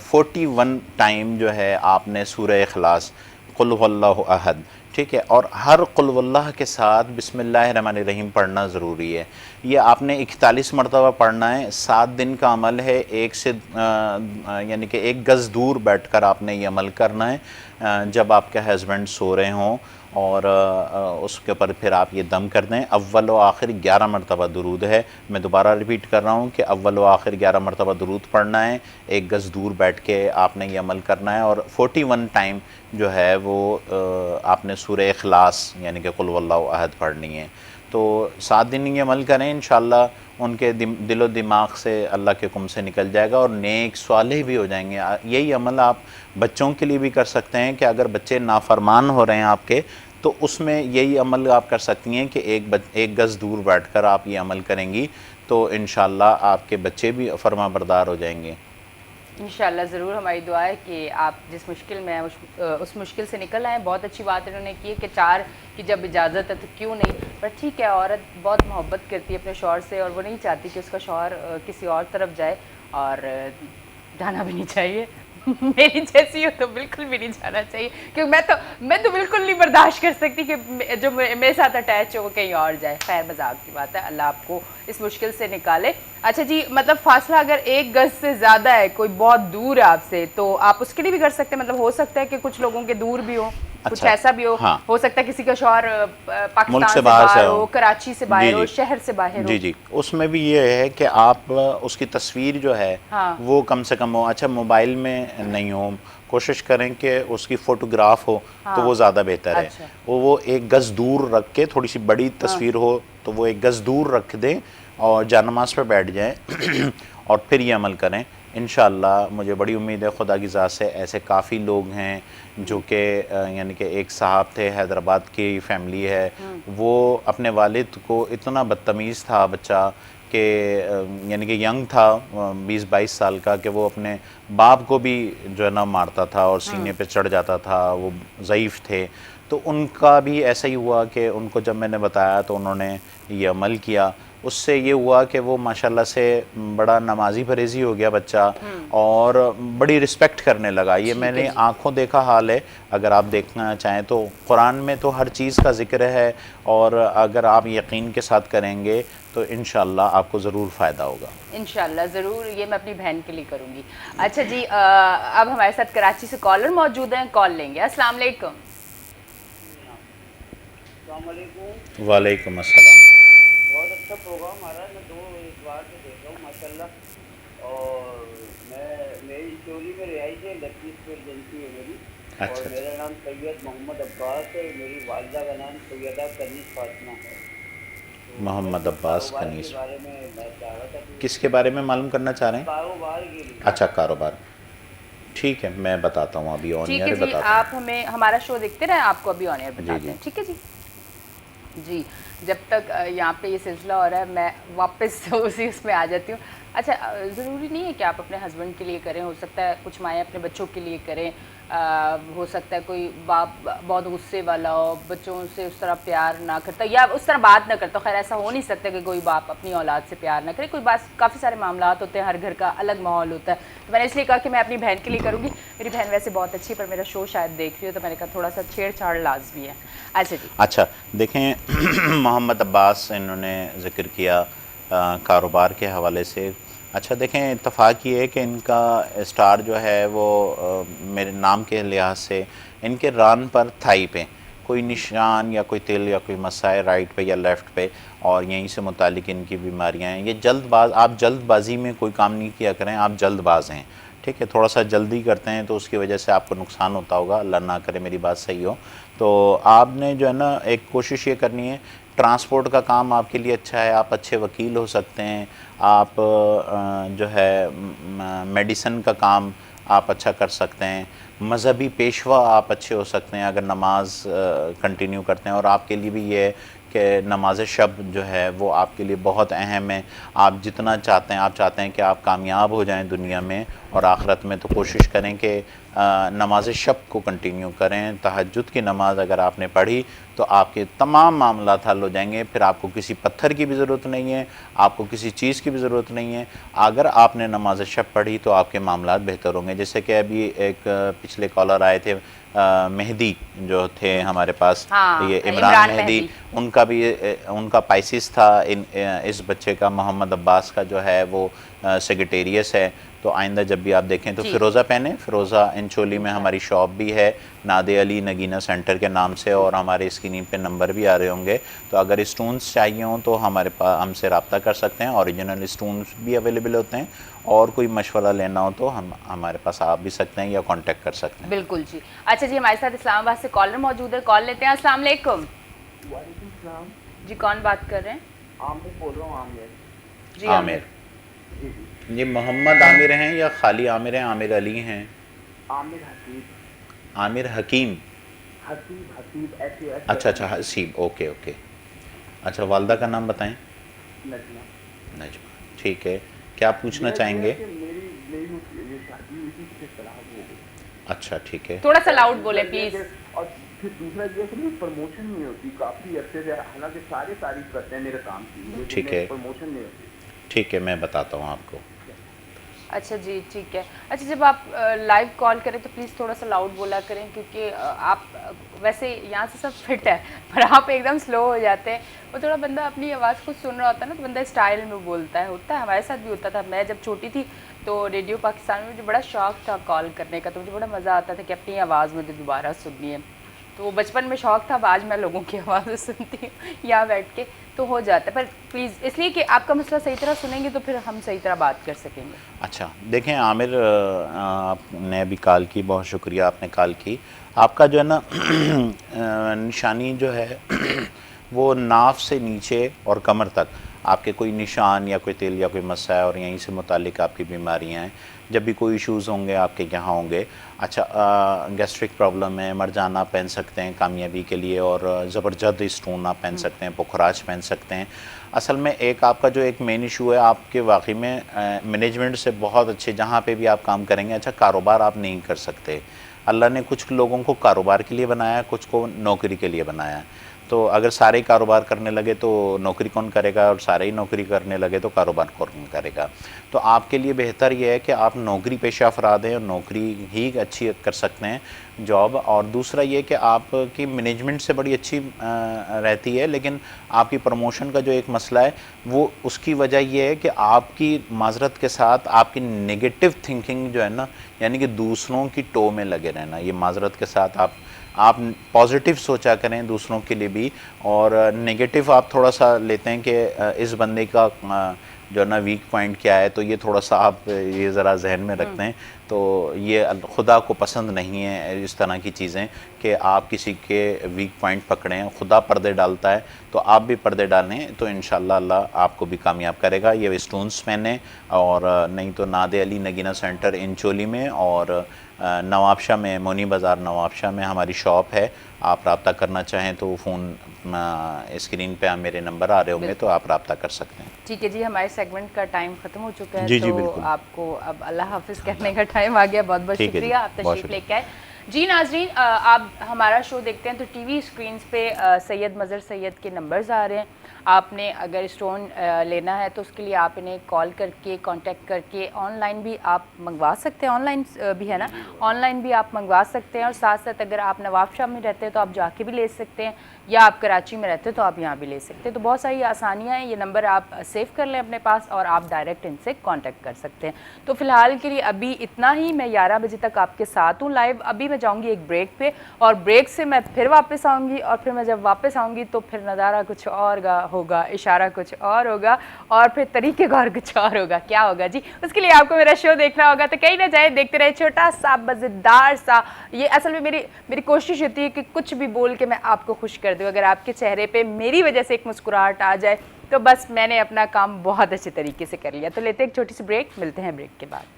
41 टाइम जो है आपने सूरह इखलास, कुल हुवल्लाहु अहद, ठीक है, और हर कुल वल्लाह के साथ बिस्मिल्लाहिर्रहमानिर्रहीम पढ़ना ज़रूरी है। ये आपने 41 मरतबा पढ़ना है। 7 दिन का अमल है। एक से यानी कि 1 गज़ दूर बैठकर आपने ये अमल करना है जब आपके हस्बैंड सो रहे हों, और उसके ऊपर फिर आप ये दम कर दें। अव्वल व आखिर 11 मरतबा दुरूद है। मैं दोबारा रिपीट कर रहा हूँ कि अव्वल व आखिर 11 मरतबा दुरूद पढ़ना है, 1 गज़ दूर बैठ के आपने ये अमल करना है, और 41 टाइम जो है वो आपने सूरह इखलास यानी कि कुल वल्लाहु अहद पढ़नी है। तो 7 दिन ये अमल करें, इंशाअल्लाह उनके दिलो दिमाग से अल्लाह के हुक्म से निकल जाएगा और नेक स्वालेह भी हो जाएंगे। यही अमल आप बच्चों के लिए भी कर सकते हैं कि अगर बच्चे नाफरमान हो रहे हैं आपके, तो उसमें यही अमल आप कर सकती हैं कि 1 गज़ दूर बैठकर आप ये अमल करेंगी तो इंशाअल्लाह आपके बच्चे भी फरमा बरदार हो जाएंगे। इंशाल्लाह ज़रूर। हमारी दुआ है कि आप जिस मुश्किल में हैं उस मुश्किल से निकल आएँ। बहुत अच्छी बात इन्होंने की है कि 4 की जब इजाज़त है तो क्यों नहीं। पर ठीक है, औरत बहुत मोहब्बत करती है अपने शौहर से और वो नहीं चाहती कि उसका शौहर किसी और तरफ जाए, और जाना भी नहीं चाहिए। मेरी जैसी हो तो बिल्कुल भी नहीं जाना चाहिए, क्योंकि मैं तो बिल्कुल नहीं बर्दाश्त कर सकती कि जो मेरे साथ अटैच हो वो कहीं और जाए। खैर मजाक की बात है, अल्लाह आपको इस मुश्किल से निकाले। अच्छा जी, मतलब फासला अगर 1 गज़ से ज़्यादा है, कोई बहुत दूर है आपसे, तो आप उसके लिए भी कर सकते हैं। मतलब हो सकता है कि कुछ लोगों के दूर भी हो, कुछ ऐसा भी हो। हाँ। हो सकता है किसी का शौहर पाकिस्तान मुल्क से बाहर हो, कराची से बाहर जी, हो, जी। शहर से बाहर हो। जी जी, उसमें भी ये है कि आप उसकी तस्वीर जो है हाँ। वो कम से कम हो। अच्छा, मोबाइल में नहीं हो, कोशिश करें कि उसकी फ़ोटोग्राफ हो, तो वो ज़्यादा बेहतर है। अच्छा। वो 1 गज़ दूर रख के, थोड़ी सी बड़ी तस्वीर हो तो वो 1 गज़ दूर रख दें और जानमाज़ पे बैठ जाएं और फिर ये अमल करें। इंशाअल्लाह मुझे बड़ी उम्मीद है खुदा की ज़ात से। ऐसे काफ़ी लोग हैं जो कि यानी कि एक साहब थे, हैदराबाद की फैमिली है, वो अपने वालिद को इतना बदतमीज़ था बच्चा कि यानी कि यंग था 20-22 साल का, कि वो अपने बाप को भी जो है ना मारता था और सीने पे चढ़ जाता था, वो ज़ईफ़ थे। तो उनका भी ऐसा ही हुआ कि उनको जब मैंने बताया तो उन्होंने ये अमल किया। उससे ये हुआ कि वो माशाल्लाह से बड़ा नमाजी परहेज़ी हो गया बच्चा और बड़ी रिस्पेक्ट करने लगा। ये मैंने आंखों देखा हाल है। अगर आप देखना चाहें तो कुरान में तो हर चीज़ का ज़िक्र है, और अगर आप यकीन के साथ करेंगे तो इंशाल्लाह आपको ज़रूर फ़ायदा होगा। इंशाल्लाह ज़रूर, ये मैं अपनी बहन के लिए करूँगी। अच्छा जी, अब हमारे साथ कराची से कॉलर मौजूद हैं, कॉल लेंगे। अस्सलाम वालेकुम। वालेकुम अस्सलाम। बहुत अच्छा प्रोग्राम आ रहा है। मैं 2 बार से देख रहा हूँ माशाल्लाह। और मेरी चोरी में रिहाइश है, लखीसपुर एजेंसी है मेरी। अच्छा, और मेरा नाम सैयद मोहम्मद अब्बास है। मेरी वालिदा का नाम सैयदा कनीस फातिमा है। तो मोहम्मद मैं अब्बास कारोबार कनीस। के बारे में मैं चाह रहा था कि किसके बारे में मालूम करना चाह रहे हैं? कारोबार के लिए। अच्छा, कारोबार। ठीक है, मैं बताता हूँ, अभी ऑन ठीक एयर है जी, बताता आप हमें हमारा शो देखते रहें, आपको अभी ऑन एयर बताते जी। हैं। ठीक है जी। जी, जब तक यहाँ पे ये सिलसिला हो रहा है मैं वापस उसी उसमें आ जाती हूँ। अच्छा, ज़रूरी नहीं है कि आप अपने हस्बैंड के लिए करें, हो सकता है कुछ माएँ अपने बच्चों के लिए करें। हो सकता है कोई बाप बहुत गुस्से वाला हो, बच्चों से उस तरह प्यार ना करता या उस तरह बात ना करता। खैर ऐसा हो नहीं सकता कि कोई बाप अपनी औलाद से प्यार ना करे, कोई बात, काफ़ी सारे मामलात होते हैं, हर घर का अलग माहौल होता है। तो मैंने इसलिए कहा कि मैं अपनी बहन के लिए करूँगी। मेरी बहन वैसे बहुत अच्छी है, पर मेरा शो शायद देख रही हो, तो मैंने कहा थोड़ा सा छेड़छाड़ लाजमी है। अच्छा जी। अच्छा, देखें मोहम्मद अब्बास इन्होंने ज़िक्र किया कारोबार के हवाले से। अच्छा, देखें इत्तफ़ाक़ ये है कि इनका स्टार जो है वो मेरे नाम के लिहाज से इनके रान पर थाई पे कोई निशान या कोई तिल या कोई मसा है राइट पे या लेफ़्ट पे, और यहीं से मुतालिक इनकी बीमारियां हैं। ये जल्दबाज, आप जल्दबाजी में कोई काम नहीं किया करें, आप जल्दबाज हैं, ठीक है। थोड़ा सा जल्दी करते हैं तो उसकी वजह से आपको नुकसान होता होगा, अल्लाह ना करे मेरी बात सही हो। तो आपने जो है ना एक कोशिश ये करनी है, ट्रांसपोर्ट का काम आपके लिए अच्छा है, आप अच्छे वकील हो सकते हैं, आप जो है मेडिसन का काम आप अच्छा कर सकते हैं, मज़हबी पेशवा आप अच्छे हो सकते हैं अगर नमाज कंटिन्यू करते हैं। और आपके लिए भी ये है कि नमाज शब जो है वो आपके लिए बहुत अहम है। आप जितना चाहते हैं, आप चाहते हैं कि आप कामयाब हो जाएं दुनिया में और आखिरत में, तो कोशिश करें कि नमाज शब को कंटिन्यू करें। तहज्जुद की नमाज़ अगर आपने पढ़ी तो आपके तमाम मामलात हल हो जाएंगे। फिर आपको किसी पत्थर की भी ज़रूरत नहीं है, आपको किसी चीज़ की भी ज़रूरत नहीं है। अगर आपने नमाज शब पढ़ी तो आपके मामलात बेहतर होंगे। जैसे कि अभी एक पिछले कॉलर आए थे, मेहदी जो थे हमारे पास, हाँ, ये इमरान मेहदी, उनका भी उनका पाइसिस था। इस बच्चे का मोहम्मद अब्बास का जो है वो सेक्रेटेरियस है। तो आइंदा जब भी आप देखें तो फ़िरोज़ा पहने। फ़िरोज़ा इंचोली में हमारी शॉप भी है, नादे अली नगीना सेंटर के नाम से, और हमारे स्क्रीन पे नंबर भी आ रहे होंगे। तो अगर स्टोन्स चाहिए हों तो हमारे पास हमसे रब्ता कर सकते हैं, ओरिजिनल स्टोन्स भी अवेलेबल होते हैं। और कोई मशवरा लेना हो तो हम हमारे पास आ भी सकते हैं या कांटेक्ट कर सकते हैं। बिल्कुल जी। अच्छा जी, हमारे साथ इस्लामाबाद से कॉलर मौजूद है, कॉल लेते हैं। अस्सलाम वालेकुम। वालेकुम सलाम। जी, कौन बात कर रहे हैं? आमिर बोल रहा हूँ। आमिर जी, आमिर। ये मोहम्मद आमिर हैं या खाली आमिर हैं, आमिर अली हैं? आमिर हसीब। आमिर हकीम। हसीब हसीब ऐसे। अच्छा अच्छा, हसीब, ओके ओके। अच्छा, वालदा का नाम बताएं। नजमा। नजमा, ठीक है। क्या पूछना चाहेंगे? मेरी मेरी ये शादी हुई थी, फिर तलाक हो गई। अच्छा, ठीक है। थोड़ा सा लाउड बोले प्लीज। और फिर दूसरा ये है कि प्रमोशन नहीं होती काफ़ी अरसे से, हालांकि सारे तारीफ करते हैं मेरे काम की, ठीक है। प्रमोशन नहीं होती। ठीक है, मैं बताता हूँ आपको। अच्छा जी, ठीक है। अच्छा, जब आप लाइव कॉल करें तो प्लीज़ थोड़ा सा लाउड बोला करें, क्योंकि आप वैसे यहाँ से सब फिट है पर आप एकदम स्लो हो जाते हैं। वो थोड़ा बंदा अपनी आवाज़ को सुन रहा होता है ना, तो बंदा स्टाइल में बोलता है। होता है, हमारे साथ भी होता था। मैं जब छोटी थी तो रेडियो पाकिस्तान में मुझे बड़ा शौक था कॉल करने का, तो मुझे बड़ा मज़ा आता था कि अपनी आवाज़ मुझे दोबारा सुननी है। तो वो बचपन में शौक था, अब आज मैं लोगों की आवाज़ सुनती हूँ यहाँ बैठ के, तो हो जाता है। पर प्लीज़ इसलिए कि आपका मसला सही तरह सुनेंगे तो फिर हम सही तरह बात कर सकेंगे। अच्छा, देखें आमिर, आपने अभी कॉल की, बहुत शुक्रिया आपने कॉल की। आपका जो है ना निशानी जो है वो नाफ से नीचे और कमर तक आपके कोई निशान या कोई तिल या कोई मस्सा है और यहीं से मुतालिक आपकी बीमारियां हैं, जब भी कोई इश्यूज़ होंगे आपके यहाँ होंगे। अच्छा, गैस्ट्रिक प्रॉब्लम है, मरजाना पहन सकते हैं कामयाबी के लिए, और ज़बरदस्त स्टोन आप पहन सकते हैं, पुखराज पहन सकते हैं। असल में एक आपका जो एक मेन इशू है आपके वाकई में मैनेजमेंट से बहुत अच्छे, जहाँ पे भी आप काम करेंगे, अच्छा कारोबार आप नहीं कर सकते। अल्लाह ने कुछ लोगों को कारोबार के लिए बनाया, कुछ को नौकरी के लिए बनाया। तो अगर सारे ही कारोबार करने लगे तो नौकरी कौन करेगा, और सारे ही नौकरी करने लगे तो कारोबार कौन करेगा। तो आपके लिए बेहतर यह है कि आप नौकरी पेशा अफराद हैं और नौकरी ही अच्छी कर सकते हैं जॉब। और दूसरा ये कि आपकी मैनेजमेंट से बड़ी अच्छी रहती है, लेकिन आपकी प्रमोशन का जो एक मसला है वो उसकी वजह यह है कि आपकी माजरत के साथ आपकी नेगेटिव थिंकिंग जो है ना, यानी कि दूसरों की टो में लगे रहना, ये माजरत के साथ आप पॉजिटिव सोचा करें दूसरों के लिए भी, और नेगेटिव आप थोड़ा सा लेते हैं कि इस बंदे का जो ना वीक पॉइंट क्या है, तो ये थोड़ा सा आप ये ज़रा जहन में रखते हैं। तो ये खुदा को पसंद नहीं है इस तरह की चीज़ें कि आप किसी के वीक पॉइंट पकड़ें। खुदा पर्दे डालता है तो आप भी पर्दे डालें, तो इंशाल्लाह अल्लाह आपको भी कामयाब करेगा। ये स्टोन्स पहने, और नहीं तो नादे अली नगीना सेंटर इंचोली में और नवाबशाह में, मोनी बाज़ार नवाबशाह में हमारी शॉप है। आप रब्ता करना चाहें तो फ़ोन स्क्रीन पे मेरे नंबर आ रहे होंगे, तो आप रब्ता कर सकते हैं। ठीक है जी, हमारे सेगमेंट का टाइम ख़त्म हो चुका है। जी, जी, तो बिल्कुल। आपको अब अल्लाह हाफिज़ कहने का टाइम आ गया। बहुत बहुत ठीक है जी, शुक्रिया, आप बहुत तशरीफ़ शुक्रिया। लेके आए। जी नाजरीन, आप हमारा शो देखते हैं तो टीवी स्क्रीन्स पे सैयद मज़हर सैयद के नंबर्स आ रहे हैं। आपने अगर स्टोन लेना है तो उसके लिए आप इन्हें कॉल करके कांटेक्ट करके ऑनलाइन भी आप मंगवा सकते हैं, ऑनलाइन भी है ना, ऑनलाइन भी आप मंगवा सकते हैं। और साथ साथ अगर आप नवाबशाह में रहते हैं तो आप जाके भी ले सकते हैं, या आप कराची में रहते हैं तो आप यहाँ भी ले सकते हैं। तो बहुत सारी आसानियाँ हैं। ये नंबर आप सेव कर लें अपने पास और आप डायरेक्ट इनसे कांटेक्ट कर सकते हैं। तो फ़िलहाल के लिए अभी इतना ही। मैं 11 बजे तक आपके साथ हूँ लाइव। अभी मैं जाऊँगी एक ब्रेक पे, और ब्रेक से मैं फिर वापस आऊँगी, और फिर मैं जब वापस आऊँगी तो फिर नज़ारा कुछ और होगा, इशारा कुछ और होगा, और फिर तरीक़ेकार कुछ और होगा। क्या होगा जी, उसके लिए आपको मेरा शो देखना होगा। तो कहीं ना जाए, देखते रहे। छोटा सा मज़ेदार सा, ये असल में मेरी कोशिश होती है कि कुछ भी बोल के मैं आपको खुश कर दूँ। अगर आपके चेहरे पे मेरी वजह से एक मुस्कुराहट आ जाए तो बस मैंने अपना काम बहुत अच्छे तरीके से कर लिया। तो लेते हैं एक छोटी सी ब्रेक, मिलते हैं ब्रेक के बाद।